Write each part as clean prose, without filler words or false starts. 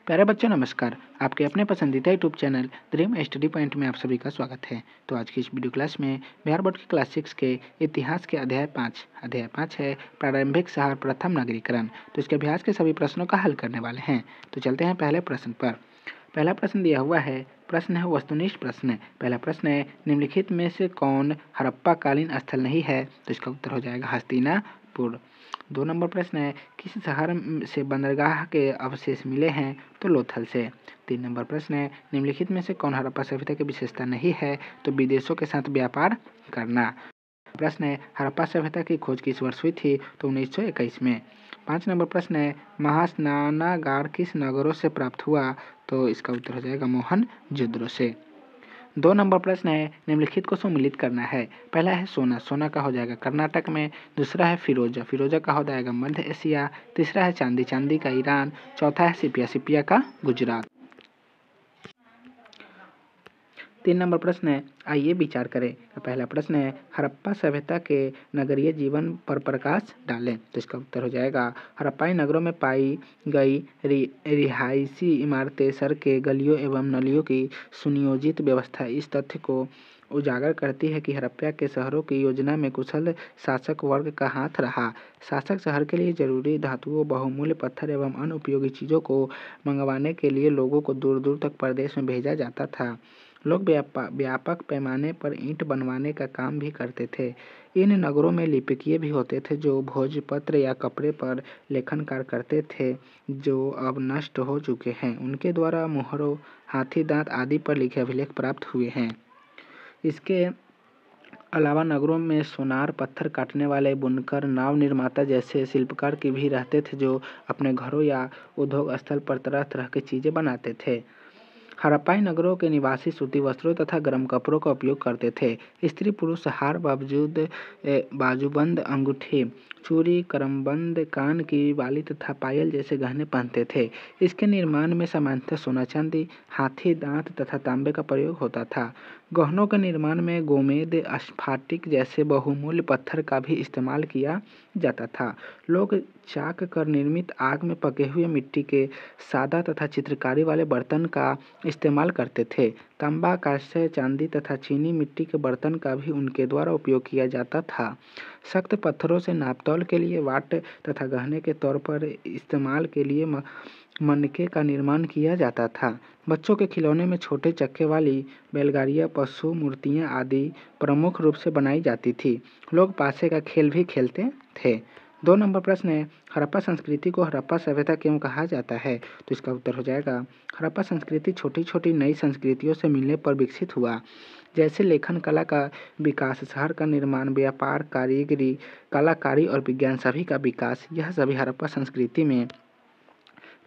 प्यारे बच्चों नमस्कार। आपके अपने पसंदीदा YouTube channel dream study point में आप सभी का स्वागत है। तो आज की इस वीडियो क्लास में बिहार बोर्ड की क्लास 6 के इतिहास के अध्याय 5 है प्रारंभिक शहर प्रथम नगरीकरण। तो इसके अभ्यास के सभी प्रश्नों का हल करने वाले हैं। तो चलते हैं पहले प्रश्न पर। पहला प्रश्न दिया हुआ है, प्रश्न है वस्तुनिष्ठ प्रश्न। पहला प्रश्न है, निम्नलिखित में से कौन हड़प्पा कालीन स्थल नहीं है? तो इसका उत्तर हो जाएगा हस्तिनापुर। 2 नंबर प्रश्न है, किस शहर से बंदरगाह के अवशेष मिले हैं? तो लोथल से। 3 नंबर प्रश्न है, निम्नलिखित में से कौन हड़प्पा सभ्यता की विशेषता नहीं है? तो विदेशों के साथ व्यापार करना। प्रश्न है, हड़प्पा सभ्यता की खोज किस वर्ष हुई थी? तो 1921 में। 5 नंबर प्रश्न है, महास्नानागार किस नगरों से प्राप्त हुआ? तो इसका उत्तर हो जाएगा मोहनजोदड़ो से। 2 नंबर प्रश्न है, निम्नलिखित को सम्मिलित करना है। पहला है सोना, सोना का हो जाएगा कर्नाटक में। दूसरा है फिरोजा, फिरोजा का हो जाएगा मध्य एशिया। तीसरा है चांदी, चांदी का ईरान। चौथा है सिपिया, सिपिया का गुजरात। 3 नंबर प्रश्न है, आइए विचार करें। पहला प्रश्न है, हड़प्पा सभ्यता के नगरीय जीवन पर प्रकाश डालें। तो इसका उत्तर हो जाएगा, हड़प्पाई नगरों में पाई गई रिहायशी इमारतें, सड़कें, गलियों एवं नलियों की सुनियोजित व्यवस्था इस तथ्य को उजागर करती है कि हड़प्पा के शहरों की योजना में कुशल शासक वर्ग का हाथ रहा। शासक शहर के लिए जरूरी धातुओं, बहुमूल्य पत्थर एवं अन्य उपयोगी चीज़ों को मंगवाने के लिए लोगों को दूर दूर तक प्रदेश में भेजा जाता था। लोग व्यापक पैमाने पर ईंट बनवाने का काम भी करते थे। इन नगरों में लिपिकीय भी होते थे जो भोजपत्र या कपड़े पर लेखन कार्य करते थे, जो अब नष्ट हो चुके हैं। उनके द्वारा मुहरों, हाथी दांत आदि पर लिखे अभिलेख प्राप्त हुए हैं। इसके अलावा नगरों में सोनार, पत्थर काटने वाले, बुनकर, नाव निर्माता जैसे शिल्पकार की भी रहते थे जो अपने घरों या उद्योग स्थल पर तरह तरह की चीज़ें बनाते थे। हड़प्पाई नगरों के निवासी सूती वस्त्रों तथा गर्म कपड़ों का उपयोग करते थे। स्त्री पुरुष हार, बाजूबंद, अंगूठी, चूड़ी, करमबंद, कान की बाली तथा पायल जैसे गहने पहनते थे। इसके निर्माण में सामान्यतः सोना, चांदी, हाथी दांत तथा तांबे का प्रयोग होता था। गहनों के निर्माण में गोमेद, स्फाटिक जैसे बहुमूल्य पत्थर का भी इस्तेमाल किया जाता था। लोग चाक कर निर्मित आग में पके हुए मिट्टी के सादा तथा चित्रकारी वाले बर्तन का इस्तेमाल करते थे। तांबा, कांस्य, चांदी तथा चीनी मिट्टी के बर्तन का भी उनके द्वारा उपयोग किया जाता था। सख्त पत्थरों से नापतोल के लिए वाट तथा गहने के तौर पर इस्तेमाल के लिए मनके का निर्माण किया जाता था। बच्चों के खिलौने में छोटे चक्के वाली बैलगाड़ियाँ, पशु मूर्तियाँ आदि प्रमुख रूप से बनाई जाती थी। लोग पासे का खेल भी खेलते थे। 2 नंबर प्रश्न है, हड़प्पा संस्कृति को हड़प्पा सभ्यता क्यों कहा जाता है? तो इसका उत्तर हो जाएगा, हड़प्पा संस्कृति छोटी छोटी नई संस्कृतियों से मिलने पर विकसित हुआ, जैसे लेखन कला का विकास, शहर का निर्माण, व्यापार, कारीगरी, कलाकारी और विज्ञान सभी का विकास। यह सभी हड़प्पा संस्कृति में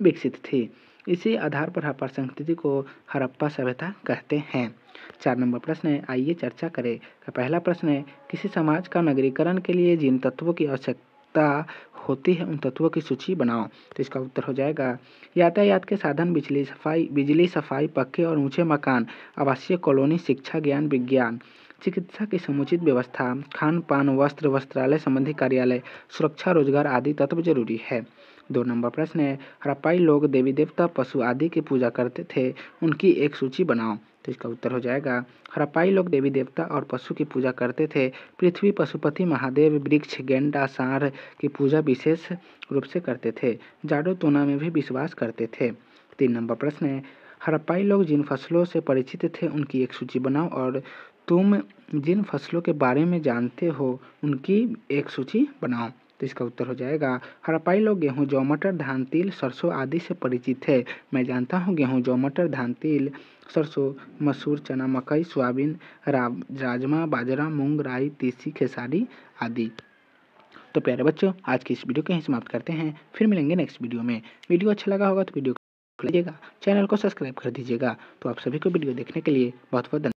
विकसित थी। इसी आधार पर हड़प्पा संस्कृति को हड़प्पा सभ्यता कहते हैं। 4 नंबर प्रश्न है, आइए चर्चा करें। पहला प्रश्न है, किसी समाज का नगरीकरण के लिए जिन तत्वों की आवश्यकता होती है उन तत्वों की सूची बनाओ। तो इसका उत्तर हो जाएगा, यातायात के साधन, बिजली, सफाई, पक्के और ऊंचे मकान, आवासीय कॉलोनी, शिक्षा, ज्ञान, विज्ञान, चिकित्सा की समुचित व्यवस्था, खान पान, वस्त्र, वस्त्रालय संबंधी कार्यालय, सुरक्षा, रोजगार आदि तत्व जरूरी है। 2 नंबर प्रश्न है, हड़प्पाई लोग देवी देवता, पशु आदि की पूजा करते थे, उनकी एक सूची बनाओ। तो इसका उत्तर हो जाएगा, हड़प्पाई लोग देवी देवता और पशु की पूजा करते थे। पृथ्वी, पशुपति, महादेव, वृक्ष, गेंडा, सांड की पूजा विशेष रूप से करते थे। जाडू टोना में भी विश्वास करते थे। 3 नंबर प्रश्न है, हड़प्पाई लोग जिन फसलों से परिचित थे उनकी एक सूची बनाओ और तुम जिन फसलों के बारे में जानते हो उनकी एक सूची बनाओ। तो इसका उत्तर हो जाएगा, हड़प्पाई लोग गेहूँ, जौ, मटर, धान, तिल, सरसों आदि से परिचित थे। मैं जानता हूँ गेहूँ, जौ, मटर, धान, तिल, सरसों, मसूर, चना, मकई, सोयाबीन, राजमा, बाजरा, मूंग, राई, तीसी, खेसारी आदि। तो प्यारे बच्चों, आज की इस वीडियो को यहीं समाप्त करते हैं। फिर मिलेंगे नेक्स्ट वीडियो में। वीडियो अच्छा लगा होगा तो वीडियो को लाइक कीजिएगा, चैनल को सब्सक्राइब कर दीजिएगा। तो आप सभी को वीडियो देखने के लिए बहुत बहुत धन्यवाद।